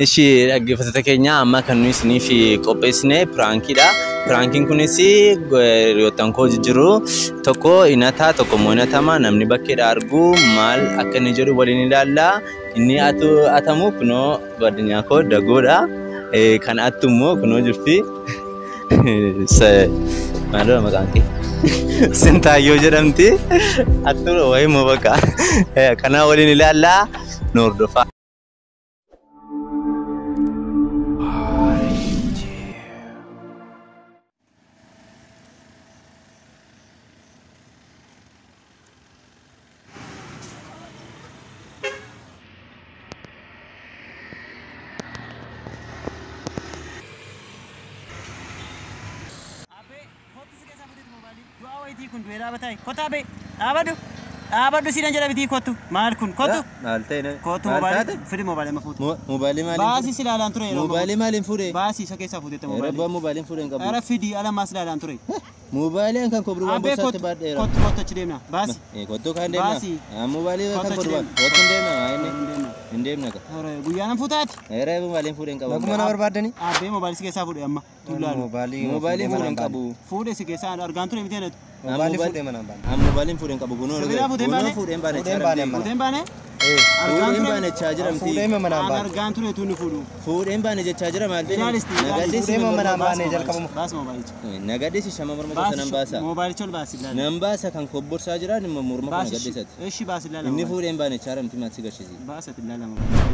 Ishi dhaggeeffattoota keenya amma kan nuyi isiniif qopheessine piraankiidha. Piraankiin kunis hiriyoottan koo jiru tokko hinataa tokko immoo hinatama namni bakkeedha argu maal akka inni jedhu waliin ilaalla. Inni atamu kunoo baadiyyaa koo dagoodha. Kan attu immoo kunoo jirti. Maaloo maqaan kee? Sintaayyoo jedhamti. Attu wayii moo bakka? Kanaa waliin ilaalla. Nu hordofaa. Abadu sidan jala biti kotu maal kun kotu kotu mobile firi mobile ma futu mobile maalin baasi silalan ture mobile maalin fure baasi so keessa futete mobile rabba mobile fure ngabu ara fidi ala maslalan ture mobile kan kobru wan bosatte baadera kotu kotu chidemna baasi kotu kan demna mobile kan kobru kotu demna ayne indemna ka ara guyana futat ara mobile fure ngabu naguma barbadani abe mobile si keessa fude amma tulal mobile fure ngabu fude si keessa argan ture mitene mobile fude manamba mobile fure ngabu gono fude bane argan bane charger am fude manamba argan ture tuni fudu fude bane je charger mal be nagadisi manamba ne jalkamu bas mobile nagadisi shama marma nambasa mobile chol bas ilala nambasa kan kobbor sajira ni murma kan nagadisat eshi bas ilala inni fude bane charam timat sigashizi bas ilala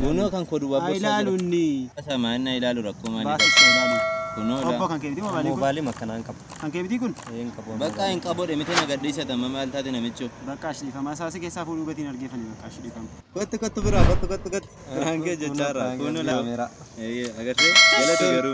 gono kan kodu wabbo ilalunni asa manna ilalu rakoma bas ilalu kuno la kan kebiti mobile makanan kab kan kebiti kun bakka en qabode mite nagadisat amma mal taate namicho bakka shlifa masasi keessa fudu gatin argefani bakka shlifa kotu bira kotu range jechara kuno la kamera agarre galata garu